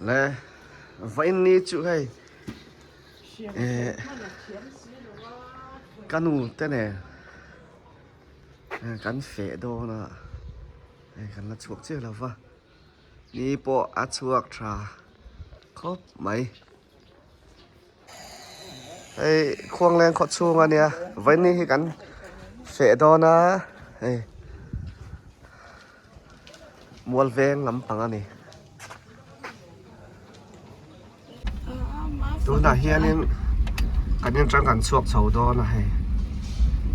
และไว้นี้จุให้กันนูแต่เนี่ยกันเฟะโดนะกันละชวกเชื่อแล้วว่านี่ปออัดชวกทราครบไหมไอ้ควงแรงขดชูมาเนี่ยไว้นี่ให้กันเฟะโดนะมัวเวงลำปังอันนี้ตัวหน้าเฮียนี่กันยังจังกันชวกเฉาโดนะให้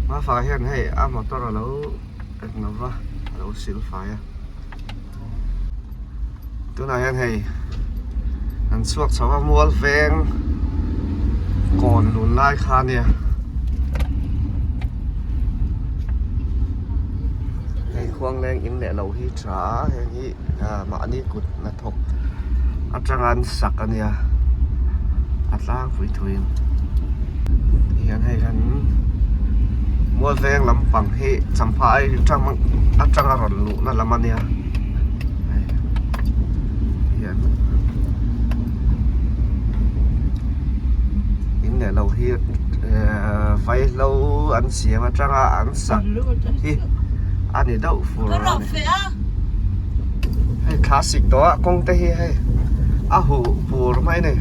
มาฝากเฮียนให้มาตัวเราแล้วเป็นนะวะเราสิลไฟอ่ะตัวหน้าเฮียนให้กันชวกเฉามัวเวงก่อนหนุนไล่คาเนี่ยให้ควงแรงอินแหละเราที่ช้าอย่างนี้มาอันนี้กุดนะทบอาจารย์สักอันเนี่ยอัดล่างฝุ่ยถุยที่ยังให้กันมัวแรงลำปังให้สัมภาระจังมันอาจารย์รอนลุนั่นละมันเนี่ยเราที่ไฟเราอันเสียมาจังอันสักที่อันนี้เดาฟูให้คลาสสิกตัวคงเตะให้หูฟูหรือไม่เนี่ย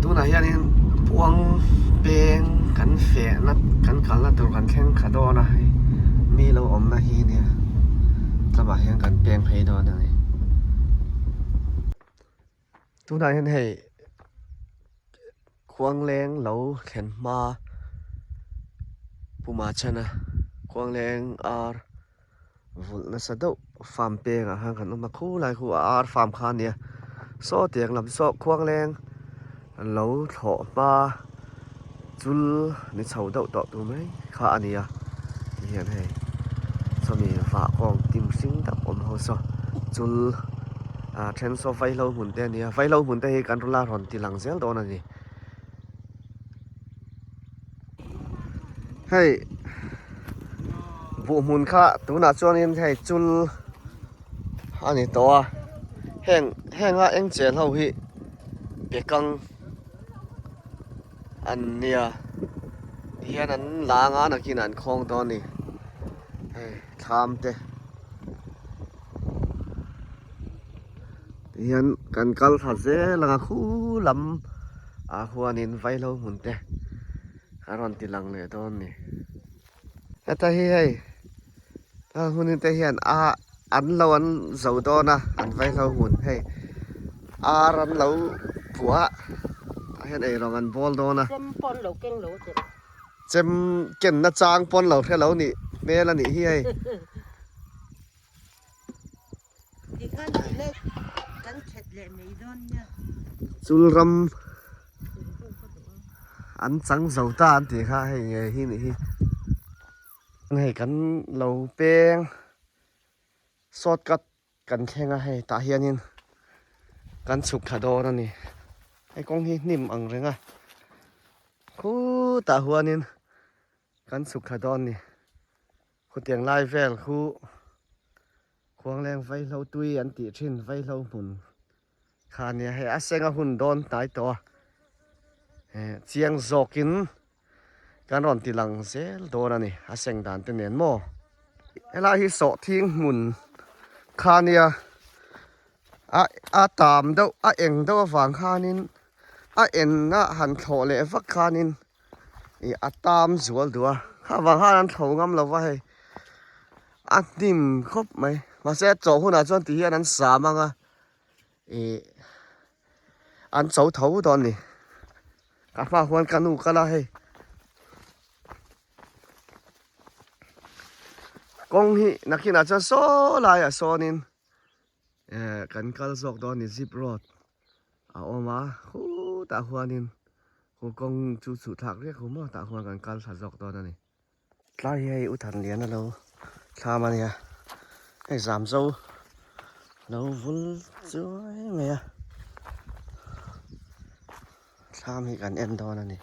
ตัวไหนอันนี้พวงเป็นกันเฟะนัดกันขันละตัวกันแข่งขันดอนะมีเราอมนะฮีเนี่ยสบายแข่งกันเปลี่ยนเพย์ดอนะตัวไหนเห็นให้ควงแรงเราเข็นมาปูมาชนะควงแรงวุ่นละสะดุฟาร์มเปงห่างกันมาคู่ไรคู่ฟาร์มคานเนี่ยโซ่เตียงลำโซ่ควงแรงเราถอมาจุลนี่เฉาเดาต่อตัวไหมข้าอันนี้ที่เห็นให้สมีฝากของติมซิงดับอมเขาซะจุลเทรนโซไฟเราหมุนแต่เนี่ยไฟเราหมุนแต่ให้การรุลาหอนที่หลังเซลตัวนั่นนี่ให้บุหมุนข้าตัวน่าจวนนี้ให้จุลอันนี้ตัวแห้งเอ็งเจนเราฮิเปียกังอันเนี่ยเฮียนั้นลางานกินอันคงตอนนี้ทำเตะเฮียนกันกัลทัดเซ่ลางคู่ลำหัวนินไฟเราหมุนเตะคารอนติลังเลยตอนนี้แต่เฮ้ยถ้าหุ่นเตะเฮียนอันเราอันเสาตอนนะอันไฟเราหมุนให้รันเราผัวเห็นไอ้รองอันบอลโดนะเจมปนเหลาเก่งเหลาเจมเก่งนะจางปนเหลาแค่เหลานี่เมล่ะนี่เฮ้ยอีกอันเล็กกันเฉดเลยไม่โดนเนี่ยจุลรำอันสังเสาตาอันที่ข้าให้ไงที่นี่ให้กันเหลาเป้งสอดกัดกันแข่งให้ตาเฮียนินกันสุกขาโดนั่นนี่ไอ้กองที่นิ่มอังเรงคู่ตาหัวนินกันสุขดอนนี่คู่เตียงไล่แฟลคู่ควงแรงไฟเราตุยอันติชินไฟเราหมุนคาเนี่ยให้อาเซงหุ่นโดนตายตัวเจียงโซกินการรอนตีหลังเซลโดนั่นนี่อาเซงด่านเตเนียนโมไอ้ลายที่โซทิ้งหมุนคาเนี่ยตามเดาเอ็งเดาฝังคานินเอ็นหันโถเลยฟักคานินตามสวลตัวข้าว่าหันโถงำเราไว้นิ่มครบไหมมาเสียโจหุ่นจวนตีนั้นสามังอันโจโถตอนนี้กลับมาหวนกันนูกันละให้กงฮีนักขีนาจะโซลายโซนินกันกัลซอกตอนนี้ซิปรอดออกมาคู่ตาหัวนินคู่กงจูสุทักเรียกคู่มั่วตาหัวกันกัลสัดซอกตอนนี้ใกล้ให้อุทันเลียนนะเราทำมันเนี่ยให้สามโซ่เราวุ่นจ้อยไหม tham hi kan en don ani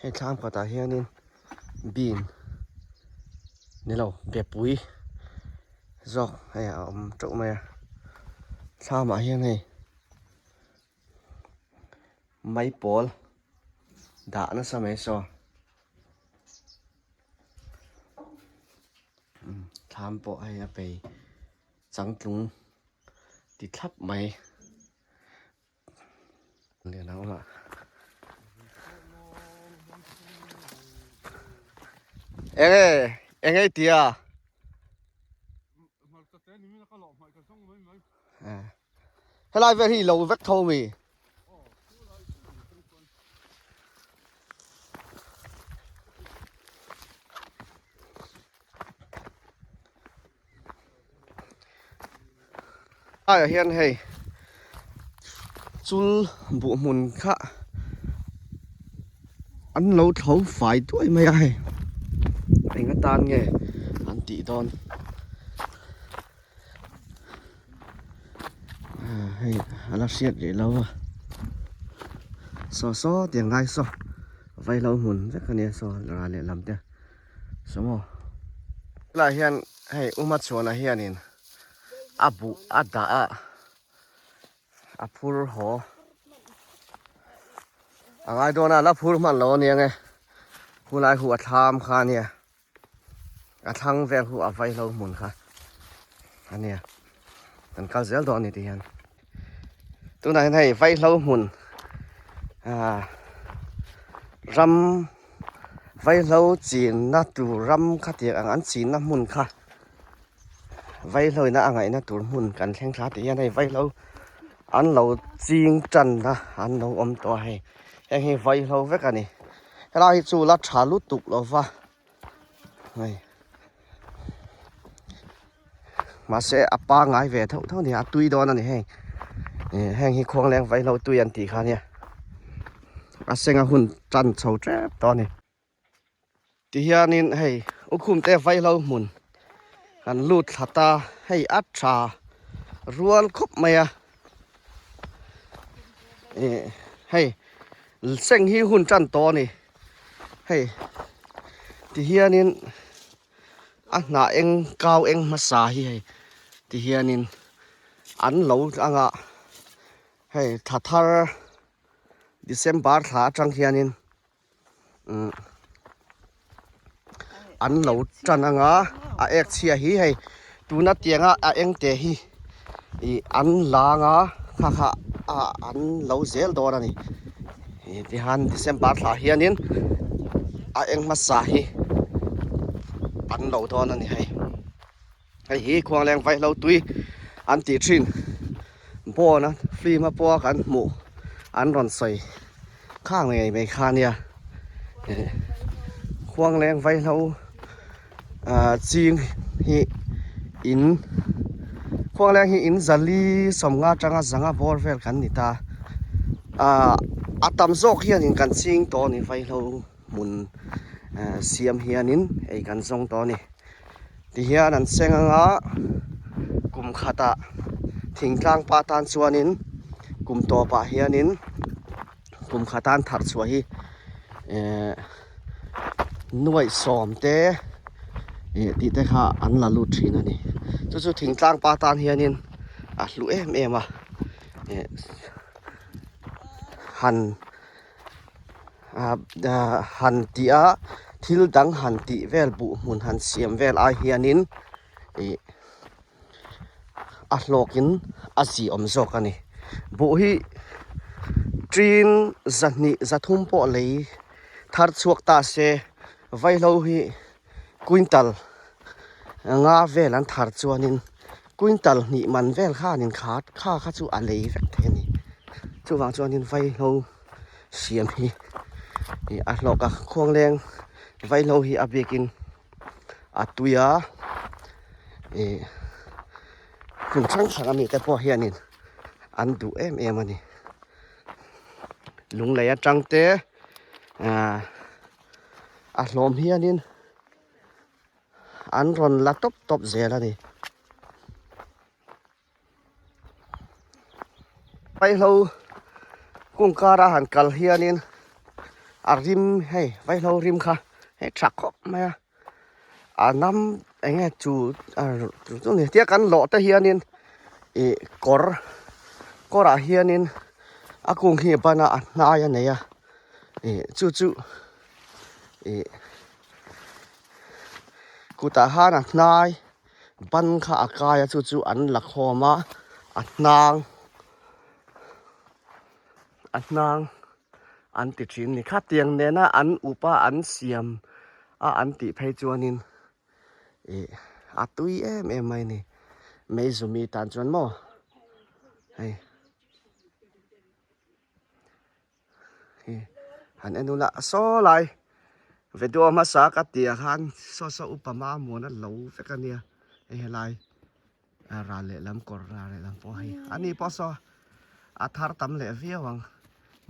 he tham ka ta hianin bean ni lo be pui zok hay trộn mày tham mà hian này máy bol đã nó sao mấy so tham bộ hay là bị trắng trúng thì thấp mày liền nào mà em ấy tia hay là về thì lâu vết thâu mì ai hiền hay chul bộ môn khá ăn lâu thấu phải tuổi mấy ai anh có tan nghe ăn tỷ đòn hay là xiết để lâu so tiếng ngay so vay lâu mồn rất là nhiều so là để làm thế số một là hiện hay umat chuan là hiện in abu ada apur ho ai đó là phur man lo nè nghe hu lại hu tham kha nè thăng về hu vay lâu mồn kha anh nè anh cao dễ đó nè thì hiện tôi này vay lâu mồn ram vay lâu chín na tu ram khát tiệc ăn chín na mồn kha vay lời na ăn ấy na tu mồn cần khen khá thì hiện này vay lâu ăn lâu chín chân na ăn lâu to hay hay vay lâu với cái này cái này chú là trả lút tục rồi va này mà sẽ apa ngay về thâu thâu thì tui đó này hay khoang leng vay lâu tui ăn tí khá nha sinh hun chân sầu trép đó này thì hiện nên hay khum te vay lâu mồn ăn lút ta hay ắt trà ruột khóc mày hay sinh hi hun chân to này hay thì hiện nên na em cao em massage hay thì hiện nên ăn lâu ăn hay thà December thả trăng hiện nên ăn lâu chân ăn ek chia hi hay tu na tiếng em te hi ăn lá kha ăn lâu dễ đó này thì han December thả hiện nên em massage ăn lâu đó này hay hi khoang leng vay lâu tui ăn tí chín po na free mà poกันหมูăn ròn xoayข้างไงไม่ข้าเนี่ยควงแรงไฟเราจีงhi in ควงแรงhi in zali สมงาจังจังบอลเวลกันนี่ตาอาตามโซกเฮียนินกันจิงตัวนี่ไฟเราหมุนเสียมเฮียนินไอ้กันทรงตัวนี่ที่เฮียนั่นเซงกุมขาตาทิ้งกลางปาตานส่วนนินกุมตัวปะเฮียนินกุมขาตานถัดสวยหน่วยสอมเตะที่แต่ข้าอันละลุดทีนั่นนี่จู่ๆทิ้งกลางปาตานเฮียนินลุเอ็มหันตีทิลดังหันตีเวลบุมุนหันเสียมเวลเฮียนินโลกินสีอมโซกันนี่บุฮีจีนจัทุ่มปอเลยทัดสวกตาเสไว้เราฮีควินตัลงาเวลันทัดจวนินควินตัลนี่มันเวลข้านินขาดข้าจูอะไรแฝงเทนี่จูวางจวนินไว้เราเสียมฮีโลกควงแรงไว้เราฮีเบกินตุยถึงช่างขังมีแต่พอเฮียนินอันดูมันนี่ลุงเลยจังเตลมเฮียนินอันรอนละตบเสียแล้วนี่ไปเรา กุ้งการาหันกัลเฮียนินอาริมให้ไว้เราริมค่ะให้ชักครบไหมน้ำไอ้เงี้ยจูตรงนี้เที่ยกันหล่อแต่เฮียนินกอร์เฮียนินกุ้งเฮียปานะนายเนี่ยจู่กูตาหานะนายบันข้าอากายจู่อันหลักหอมานางอันติดชินนี่ข้าเตียงเนี่ยนะอันอุปอันเสียมอันติเพจวนินตุยไม่นี่ไม่จุมีตันจวนมั้งหันเอ็นุละโซ่ไลเวดัวมาสักเตียหันโซ่อุปมาหมวนั้นเหลวเฟกันเนี่ยไลราเล่ลำกอราเล่ลำพอให้อันนี้พอซอทาร์ตัมเล่เวียวัง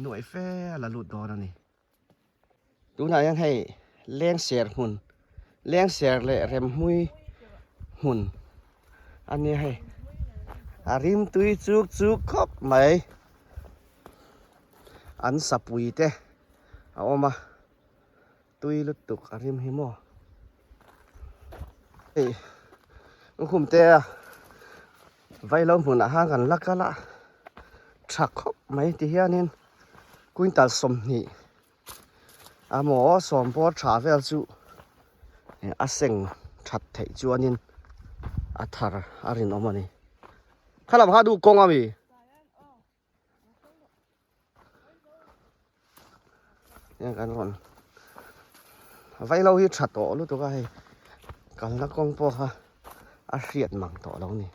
หน่วยเฟ่ละลุดดอนนี่ดูน่ายังให้เลี้ยงเสียหุ่นเลี้ยงเสียเล่เร็มมุยหุ่นอันนี้ให้ริมตุยจุกครบไหมอันสับปุยเต้เอามาตุยลุดตุกริมหิมอคุมเต้ไว้เราหุ่นห่างกันลักกันละชักครบไหมที่เฮียนินกุนตัดสมนี่หมอสอมพอชาเวลจูเซ็งชัดเทจวนินทาร์อารินออกมานี่ข้าเราพาดูกงอ่ะมียังกันก่อนไว้เราที่ชัดต่อรู้ตัวก็ให้กันละกงพอค่ะเสียดมังต่อเรานี่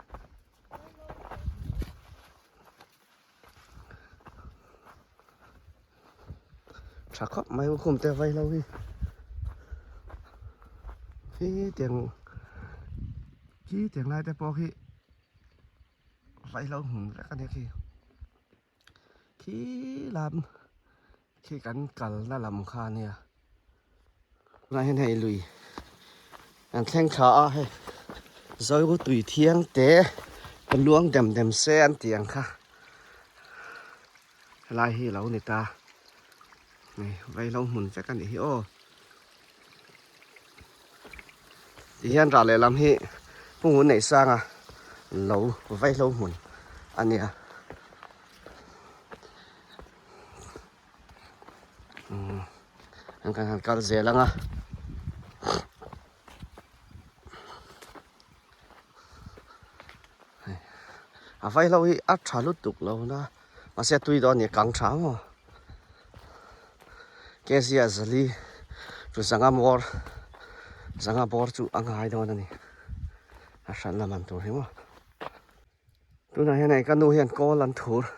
ชักไม่คุ้มแต่ไว้เราที่เตียงไรแต่พอที่ไว้เราหุ่นแล้วกันเนี่ยขี้ลำขี้กันและลำคาเนี่ยนายให้ลุยอันแข้งขาให้ซอยก็ตุยเทียงเตะเป็นล้วงเต็มเส้นเตียงค่ะลายให้เราในตานี่ไว้เราหุ่นจะกันอีกโอ้ที่ยันราเลยลำให้ผู้หุ่นไหนสร้างเราไว้เราหุ่นอันเนี้ยอันกันเสียแล้วไว้เราอัดชาลุตุกเรานะมาเสียตุยตอนนี้กังช้างแกเสียสลีจุดสังหารจุอังหายตอนนี้ฉันละมันตัวเห็นมั้ยตัวไหนกันดูเห็นก้อนลันทูร์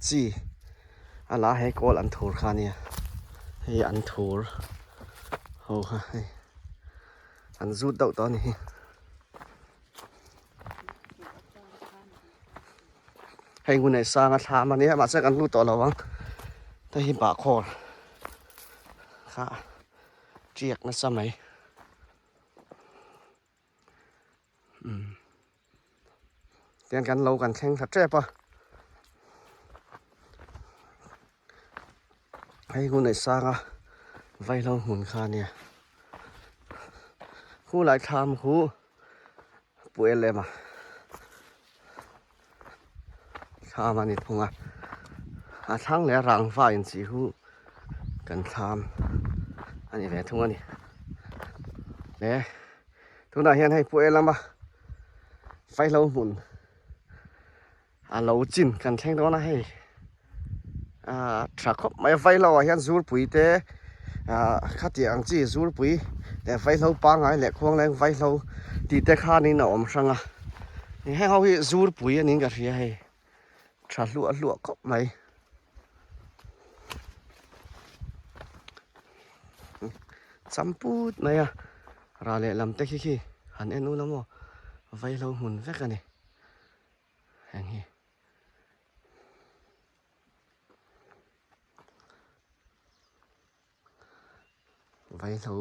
จีอะไรให้ก้อนลันทูร์ค่ะเนี่ยให้อันทูร์โอ้ยอันจุดเดาตอนนี้ให้คุณไหนสร้างทำมันนี้มาเสกันรู้ต่อเราบ้างถ้าหิมปากคอค่ะเจียกนะสมัยเตียนกันเรากันแข่งถัดเจ็บปะให้คุณไหนสร้างไว้เราหุ่นคาเนี่ยคู่หลายทำคู่ป่วยเลยมาข้ามันนี่ทุ่งทั้งแล้วรังฟ้าอินทรีย์หูกันทำอันนี้แหละทุ่งอันนี้เนี่ยทุ่งไหนเห็นให้ป่วยแล้วมาไฟเราหมุนเราจินกันแข่งตัวนะให้ถ้าครบไม่ไฟเราเห็นสูดปุ๋ยแต่ข้าเตียงจีสูดปุ๋ยแต่ไฟเราปังไงแหละควงแรงไฟเราตีแต่ข้านี่หนอมสังนี่ให้เขาให้สูดปุ๋ยอันนี้ก็เสียให้ชัดลวกก็ไหมจำพูดไหมราเล่ลำเตะขี้หันเอ็นูแล้วมั้งไว้เราหุ่นแค่กันนี่อย่างนี้ไว้เรา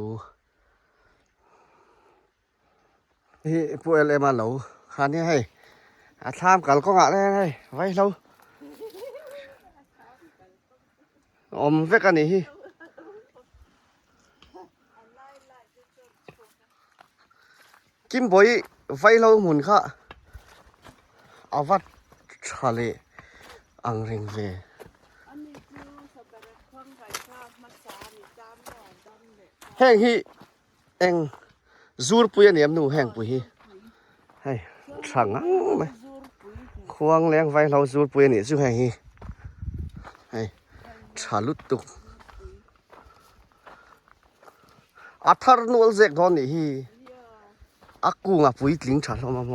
พวกอะไรมาเราคันนี้ให้ทำกันก็งะได้ไว้เรา อมเวกันนี่ฮิกิมบอยไฟเราหมุนค่ะอาวัดชาเลอังเริงเวแห้งฮิเองจูรปุยเนี่ยมนูแห้งปุยฮิให้ช่างอ่ะไหมควงแรงไฟเราจูรปุยนี่จู่แห้งฮิให้ชาลุตุกอัธรนวลเจกดอนนี่ฮิอากูงะปุยลิงชาลมาโม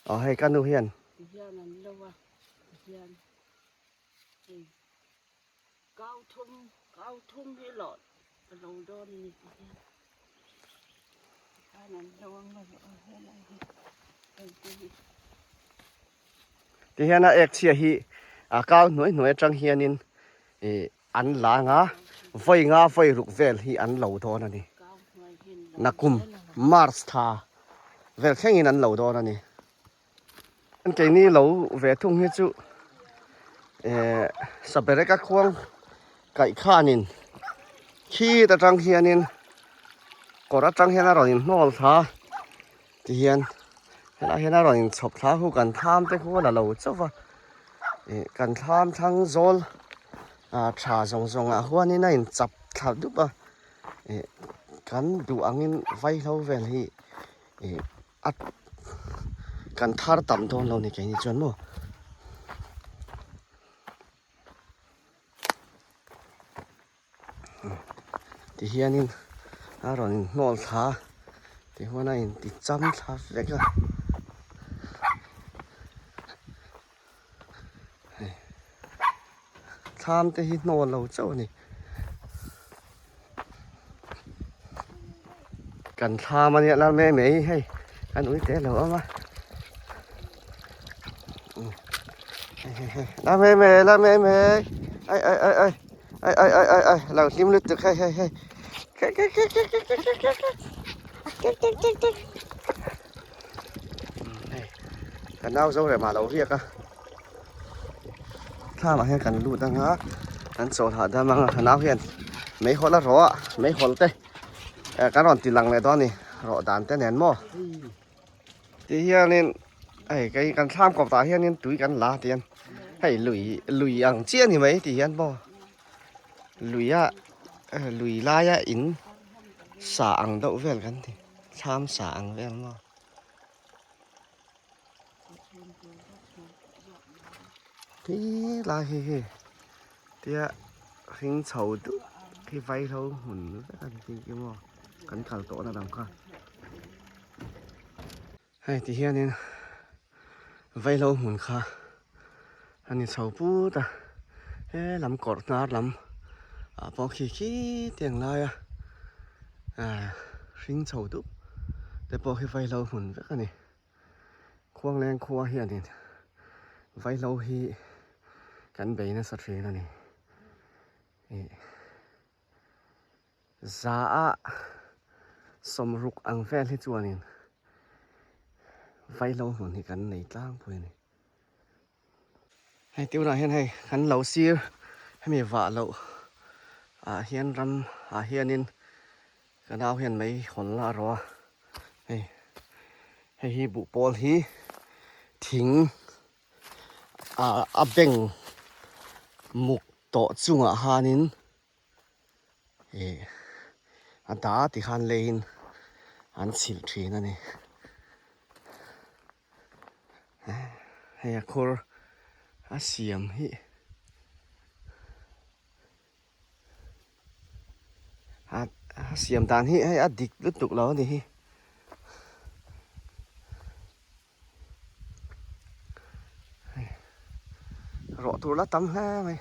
เอาให้กันดูเฮียนก้าวทุ่มให้หลอดเราโดนนี่ข้านั้นระวังเลยให้อะไรที่เฮียนเอกเชียฮีก้าวหน่วยจังเฮียนินอันลางาไฟงาไฟรุกเวลฮีอันเหล่าทอนั่นนี่นักกุมมาร์สทาเวลแข่งอินอันเหล่าทอนั่นนี่อันเกนี้เหล่าเวทุ่งเฮจุสเปรกักควงไก่ข้านินขี้ตะจังเฮียนินกอดจังเฮียนอร่อยนอลท้าที่เฮียนเวลาเฮียนอร่อยชอบท้าคู่กันทามแต่คู่น่ะเราเจ้าว่ากันทามทั้งโซลชาจงหัวนี่น่าจับทับดูป่ะกันดูอังอินไฟเราเวลฮีอัดกันทาร์ต่ำโดนเรานี่แค่นี้จนมั้งที่เฮียนินอร่อยนอลท้าที่หัวน่าติดจำทับเล็กอะทามแต่ฮิโนเราเจ้านี่กันทามันเนี่ยแล้วแม่ไม่ให้อันนู้นเตะเราเอามาแล้วแม่ไอ้เราทิมลึกตึกให้กันเอาโซ่เลยมาเราเรียกอะถ้ามาให้กันรู้ตั้งฮะอันโซ่หาได้มั้งน้าเพียนไม่คนละรอไม่คนเต้การอนตีหลังเลยตอนนี้รอด่านแต่แหนนมั่วที่เฮียนี่ไอ้กันข้ามกับตาเฮียนี่ตุยกันลาเตียนให้ลุยอังเจียนนี่ไหมที่เฮียนบ่ลุยลายะอินสาอังเดาเวลกันที่ข้ามสาอังเวลมั่วที่ลาเฮ้เดี๋ยวหิ้งเฉาดุที่ไฟเขาหุ่นกันจริงจังมั่วกันข่าวโตนะดังค่ะให้ที่เฮียนี่ไฟเราหุ่นค่ะอันนี้เฉาปูตะลำกอดนาลำพอขี้เตียงลายหิ้งเฉาดุแต่พอที่ไฟเราหุ่นกันนี่ควงแรงควงเฮียนี่ไฟเราฮีกันไปนะสัตว์เลี้ยงนั่นนี่จ้าสมรุกอังแฟนที่จวนนี่ไฟเราหุ่นที่กันในกลางพูนี่ให้ติวหน่อยให้ขันเราซีให้มีว่าเราเฮียนรำเฮียนินกันเอาเฮียนไม่ขนละรอให้ฮีบุปอลฮีทิ้งเบ่งมุกโตจุงหานินอันตาที่ขันเลนอันสิลทรีนั่นเองให้คนเสียมฮิเสียมตานฮิให้ดิกลุตุกแล้วนี่ฮิรอตัวละตั้มแล้ไหม